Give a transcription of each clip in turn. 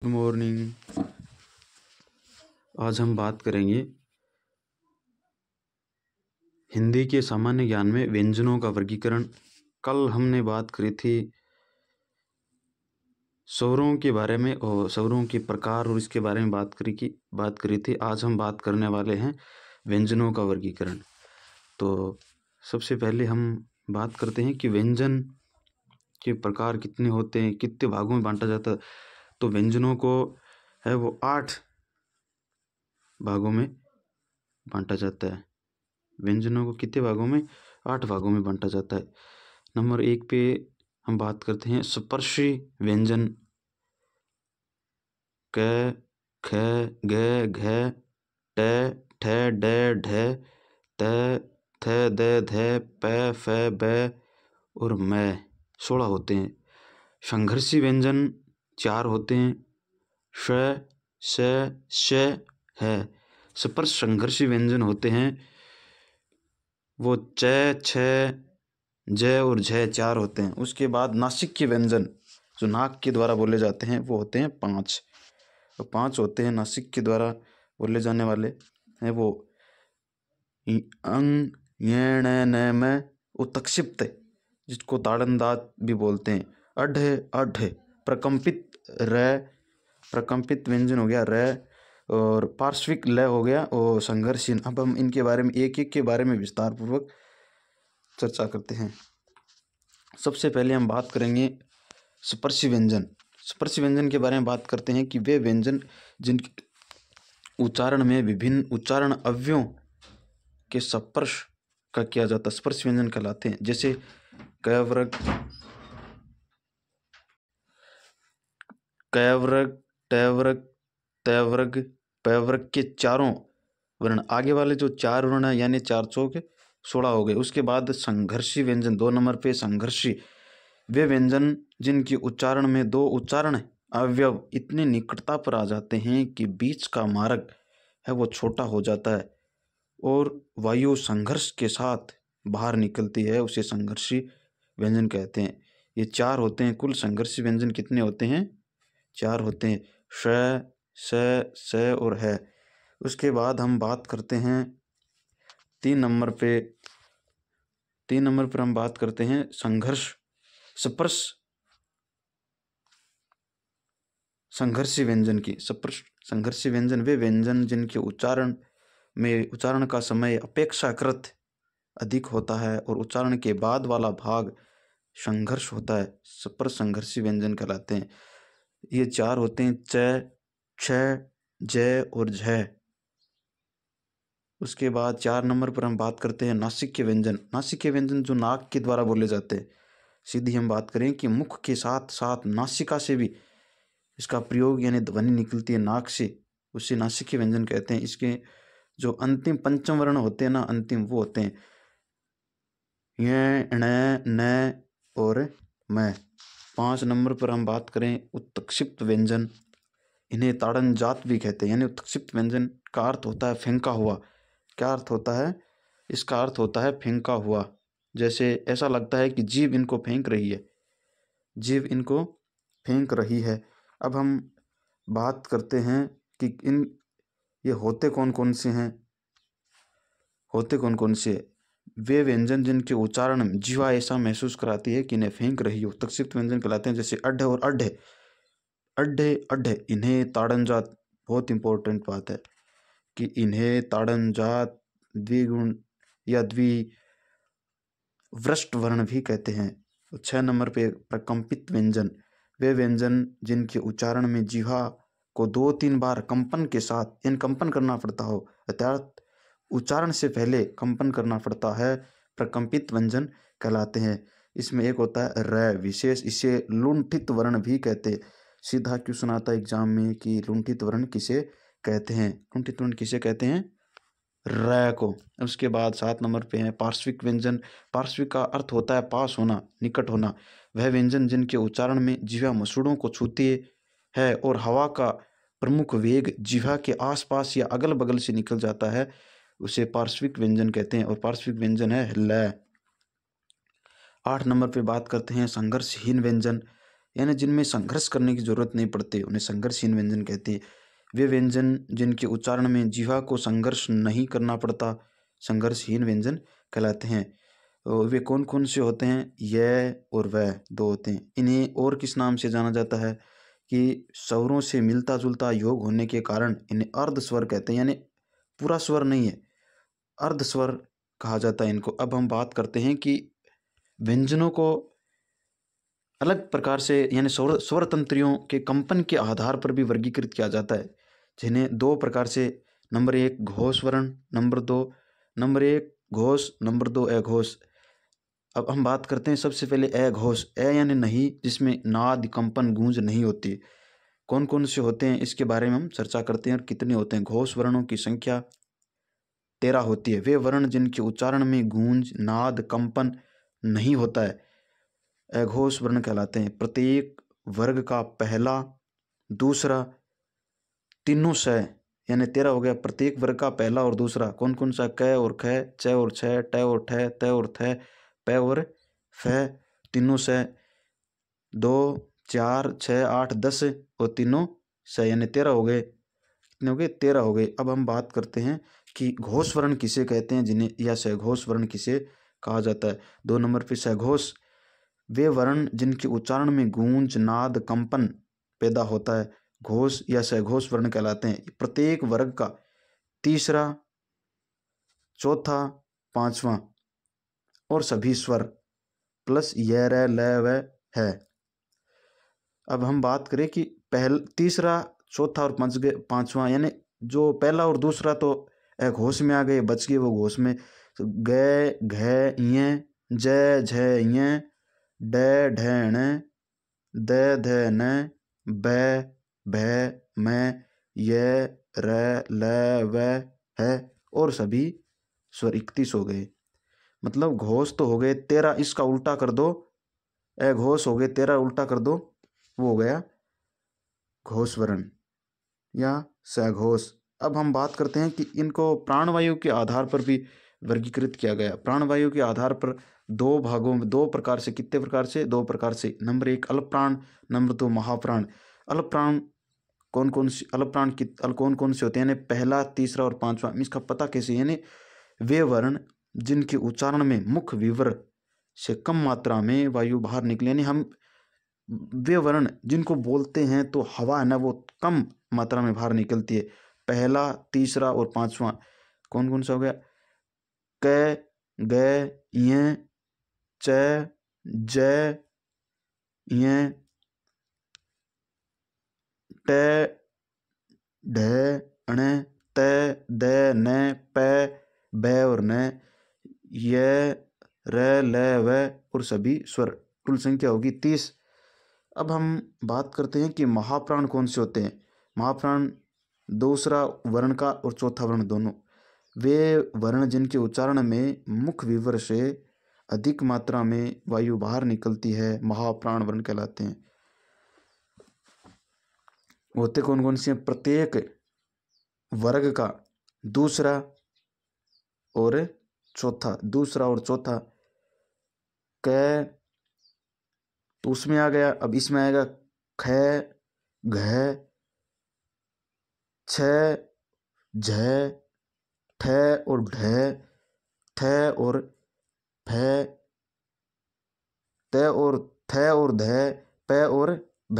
Good morning. आज हम बात करेंगे हिंदी के सामान्य ज्ञान में व्यंजनों का वर्गीकरण। कल हमने बात करी थी स्वरों के बारे में और स्वरों के प्रकार और इसके बारे में बात करी थी। आज हम बात करने वाले हैं व्यंजनों का वर्गीकरण। तो सबसे पहले हम बात करते हैं कि व्यंजन के प्रकार कितने होते हैं, कितने भागों में बांटा जाता है। तो व्यंजनों को है वो 8 भागों में बांटा जाता है। व्यंजनों को कितने भागों में? 8 भागों में बांटा जाता है। नंबर 1 पे हम बात करते हैं स्पर्शी व्यंजन। क, ख, ग, घ, ट, ठ, ड, ढ, त, थ, द, ध, प, फ, ब और मै 16 होते हैं। संघर्षी व्यंजन 4 होते हैं। श, स, श है। स्पर्श संघर्षी व्यंजन होते हैं वो च, छ, ज और झ 4 होते हैं। उसके बाद नासिक के व्यंजन जो नाक के द्वारा बोले जाते हैं वो होते हैं 5। तो 5 होते हैं नासिक के द्वारा बोले जाने वाले हैं वो अंग, य, न, म, उत्क्षिप्त जिसको ताड़नदात भी बोलते हैं। अढ़, अढ़, प्रकंपित र, प्रकंपित व्यंजन हो गया र, और पार्श्विक ल हो गया और संघर्षहीन। अब हम इनके बारे में एक एक के बारे में विस्तार पूर्वक चर्चा करते हैं। सबसे पहले हम बात करेंगे स्पर्शी व्यंजन। स्पर्शी व्यंजन के बारे में बात करते हैं कि वे व्यंजन जिनके उच्चारण में विभिन्न उच्चारण अवयवों के स्पर्श का किया जाता स्पर्श व्यंजन कहलाते हैं। जैसे कयवर्ग, कयवर्ग, टयवर्ग, तयवर्ग, पयवर्ग के चारों वर्ण, आगे वाले जो 4 वर्ण है यानी 4 चौक 16 हो गए। उसके बाद संघर्षी व्यंजन 2 नंबर पे संघर्षी वे व्यंजन जिनके उच्चारण में 2 उच्चारण अवयव इतनी निकटता पर आ जाते हैं कि बीच का मार्ग है वो छोटा हो जाता है और वायु संघर्ष के साथ बाहर निकलती है, उसे संघर्षी व्यंजन कहते हैं। ये 4 होते हैं। कुल संघर्षी व्यंजन कितने होते हैं? 4 होते हैं। श, स और है। उसके बाद हम बात करते हैं 3 नंबर पर हम बात करते हैं संघर्ष स्पर्श संघर्षी व्यंजन की। स्पर्श संघर्षी व्यंजन वे व्यंजन जिनके उच्चारण का समय अपेक्षाकृत अधिक होता है और उच्चारण के बाद वाला भाग संघर्ष होता है, स्पर्श संघर्षी व्यंजन कहलाते हैं। ये 4 होते हैं च, छ, ज और झ। उसके बाद 4 नंबर पर हम बात करते हैं नासिक के व्यंजन। नासिक के व्यंजन जो नाक के द्वारा बोले जाते हैं। सीधी हम बात करें कि मुख के साथ साथ नासिका से भी इसका प्रयोग यानी ध्वनि निकलती है नाक से, उसे नासिक के व्यंजन कहते हैं। इसके जो अंतिम पंचम वर्ण होते हैं ना, अंतिम वो होते हैं य, ण, न और म। 5 नंबर पर हम बात करें उत्क्षिप्त व्यंजन। इन्हें ताड़न जात भी कहते हैं। यानी उत्क्षिप्त व्यंजन का अर्थ होता है फेंका हुआ। क्या अर्थ होता है? इसका अर्थ होता है फेंका हुआ। जैसे ऐसा लगता है कि जीभ इनको फेंक रही है, जीभ इनको फेंक रही है। अब हम बात करते हैं कि ये होते कौन कौन से हैं। होते कौन कौन से? वे व्यंजन जिनके उच्चारण में जीवा ऐसा महसूस कराती है कि इन्हें फेंक रही हो, उत्क्षिप्त व्यंजन कहलाते हैं। जैसे अड्ढ और अड्ढ, अड्ढे अड्ढ, इन्हें ताड़न जात। बहुत इंपॉर्टेंट बात है कि इन्हें ताड़न जात, द्विगुण या द्विव्रष्ट वर्ण भी कहते हैं। 6 नंबर पे प्रकंपित व्यंजन वे व्यंजन जिनके उच्चारण में जीवा को 2-3 बार कंपन के साथ कंपन करना पड़ता हो, अर्थात उच्चारण से पहले कंपन करना पड़ता है, प्रकंपित व्यंजन कहलाते हैं। इसमें एक होता है र विशेष, इसे लुंठित वर्ण भी कहते हैं। सीधा क्वेश्चन आता है एग्जाम में कि लुंठित वर्ण किसे कहते हैं? लुंठित वर्ण किसे कहते हैं? र को। उसके बाद 7 नंबर पे है पार्श्विक व्यंजन। पार्श्विक का अर्थ होता है पास होना, निकट होना। वह व्यंजन जिनके उच्चारण में जिह्वा मसूड़ों को छूती है और हवा का प्रमुख वेग जिह्वा के आसपास या अगल बगल से निकल जाता है, उसे पार्श्विक व्यंजन कहते हैं। और पार्श्विक व्यंजन है ल। 8 नंबर पे बात करते हैं संघर्षहीन व्यंजन। यानी जिनमें संघर्ष करने की जरूरत नहीं पड़ती, उन्हें संघर्षहीन व्यंजन कहते हैं। वे व्यंजन जिनके उच्चारण में जीवा को संघर्ष नहीं करना पड़ता संघर्षहीन व्यंजन कहलाते हैं। वे कौन कौन से होते हैं? यह और वह दो होते हैं। इन्हें और किस नाम से जाना जाता है कि स्वरों से मिलता जुलता योग होने के कारण इन्हें अर्ध स्वर कहते हैं, यानी पूरा स्वर नहीं है, अर्ध स्वर कहा जाता है इनको। अब हम बात करते हैं कि व्यंजनों को अलग प्रकार से यानी स्वर तंत्रियों के कंपन के आधार पर भी वर्गीकृत किया जाता है, जिन्हें दो प्रकार से, नंबर 1 घोष वर्ण, नंबर 1 घोष, नंबर 2 अघोष। अब हम बात करते हैं सबसे पहले अघोष। यानी नहीं, जिसमें नाद कंपन गूंज नहीं होती। कौन कौन से होते हैं इसके बारे में हम चर्चा करते हैं और कितने होते हैं। घोष वर्णों की संख्या 13 होती है। वे वर्ण जिनके उच्चारण में गूंज नाद कंपन नहीं होता है अघोष वर्ण कहलाते हैं। प्रत्येक वर्ग का पहला, दूसरा, तीनों स, यानी 13 हो गया। प्रत्येक वर्ग का पहला और दूसरा कौन कौन सा? क और ख, च और छ, ट और ठ, त और थ, प और फ, तीनों स। 2, 4, 6, 8, 10 और तीनों स, यानी 13 हो गए। कितने हो गए? 13 हो गए। अब हम बात करते हैं कि घोष वर्ण किसे कहते हैं, जिन्हें, या सघोष वर्ण किसे कहा जाता है। 2 नंबर पे सघोष, वे वर्ण जिनके उच्चारण में गूंज नाद कंपन पैदा होता है घोष या सघोष वर्ण कहलाते हैं। प्रत्येक वर्ग का तीसरा, चौथा, पांचवा और सभी स्वर प्लस य, र, ल, व, है। अब हम बात करें कि तीसरा, चौथा और पांचवा, यानी जो पहला और दूसरा तो घोष में आ गए, बच गए वो घोष में। तो ग, घ, य, ज, झ, य, ड, ढ, ण, द, ध, न, ब, भ, म, य, र, ल, व, है और सभी स्वर 31 हो गए। मतलब घोष तो हो गए 13, इसका उल्टा कर दो, अघोष हो गए 13, उल्टा कर दो, वो हो गया घोष वर्ण या सघोष। अब हम बात करते हैं कि इनको प्राणवायु के आधार पर भी वर्गीकृत किया गया। प्राणवायु के आधार पर दो भागों में, दो प्रकार से, कितने प्रकार से? 2 प्रकार से। नंबर 1 अल्प प्राण, नंबर 2 महाप्राण। अल्प प्राण कौन कौन से? अल्प प्राण कौन कौन से होते हैं? यानी पहला, तीसरा और पांचवा। इसका पता कैसे? यानी वे वर्ण जिनके उच्चारण में मुख विवर से कम मात्रा में वायु बाहर निकले, यानी हम वे वर्ण जिनको बोलते हैं तो हवा है ना वो कम मात्रा में बाहर निकलती है। पहला, तीसरा और पांचवा कौन कौन सा हो गया? क, ग, य, च, ज, य, ट, ढ, ण, त, द, न, प, ब और न, य, र, ल, व और सभी स्वर। कुल संख्या होगी 30। अब हम बात करते हैं कि महाप्राण कौन से होते हैं। महाप्राण दूसरा वर्ण का और चौथा वर्ण दोनों। वे वर्ण जिनके उच्चारण में मुख विवर से अधिक मात्रा में वायु बाहर निकलती है महाप्राण वर्ण कहलाते हैं। होते कौन कौन से हैं? प्रत्येक वर्ग का दूसरा और चौथा, दूसरा और चौथा। क तो उसमें आ गया, अब इसमें आएगा ख, घ, छ, झ, ठ और ढ, ठ और फ, त और थ और ध, प और भ,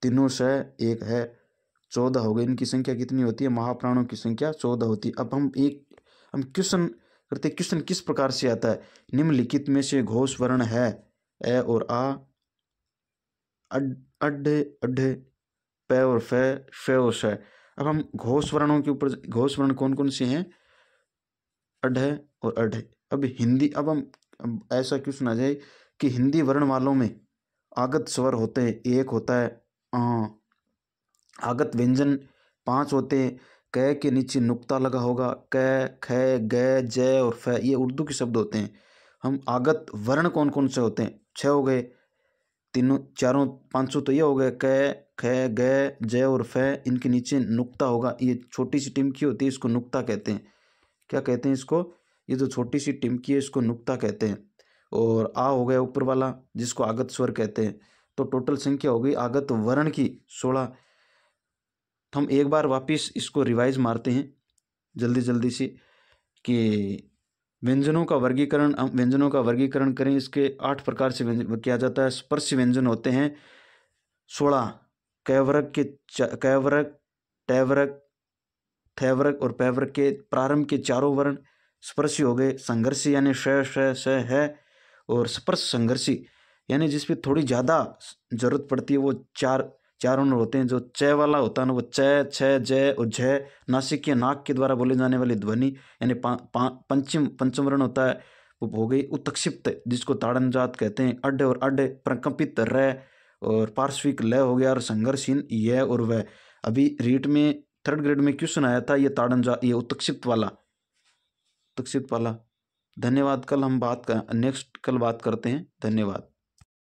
तीनों से एक है। 14 हो गए। इनकी संख्या कितनी होती है? महाप्राणों की संख्या 14 होती है। अब हम क्वेश्चन करते, क्वेश्चन किस प्रकार से आता है? निम्नलिखित में से घोष वर्ण है ए और आ, अड, अड, प और फ और श। अब हम घोष वर्णों के ऊपर, घोष वर्ण कौन कौन से हैं? अड और अड। अब हिंदी, अब ऐसा क्वेश्चन आ जाए कि हिंदी वर्ण वालों में आगत स्वर होते हैं। एक होता है आगत व्यंजन 5 होते हैं। क के नीचे नुक्ता लगा होगा, क, ख, ग, ज और फ, ये उर्दू के शब्द होते हैं। हम आगत वर्ण कौन कौन से होते हैं? 6 हो गए। तीनों, चारों, 500 तो ये हो गए, क, ख, ग, ज और फ। इनके नीचे नुक्ता होगा। ये छोटी सी टिमकी होती है, इसको नुक्ता कहते हैं। क्या कहते हैं इसको? ये जो छोटी सी टिमकी है इसको नुक्ता कहते हैं। और आ हो गया ऊपर वाला, जिसको आगत स्वर कहते हैं। तो टोटल संख्या हो गई आगत वर्ण की 16। तो हम एक बार वापिस इसको रिवाइज मारते हैं जल्दी जल्दी से कि व्यंजनों का वर्गीकरण, हम व्यंजनों का वर्गीकरण करें। इसके 8 प्रकार से व्यंजन किया जाता है। स्पर्श व्यंजन होते हैं 16। कैवर्ग के कैवर्ग, टैवर्ग, थैवर्ग और पैवर्ग के प्रारंभ के चारों वर्ण स्पर्शी हो गए। संघर्षी यानी श है, और स्पर्श संघर्षी यानी जिस पे थोड़ी ज़्यादा जरूरत पड़ती है वो चार वर्ण होते हैं। जो च वाला होता है ना वो च, छ, जय और झ नासिक या नाक के द्वारा बोले जाने वाली ध्वनि यानी पंचम वर्ण होता है वो हो गई। उत्क्षिप्त जिसको ताड़नजात कहते हैं। अड और अड, प्रकंपित र और पार्श्विक ल हो गया, और संघर्षहीन यह और वह। अभी रीट में 3rd ग्रेड में क्वेश्चन आया था ये ताड़नजात, ये उत्क्षिप्त वाला। धन्यवाद। कल बात करते हैं। धन्यवाद।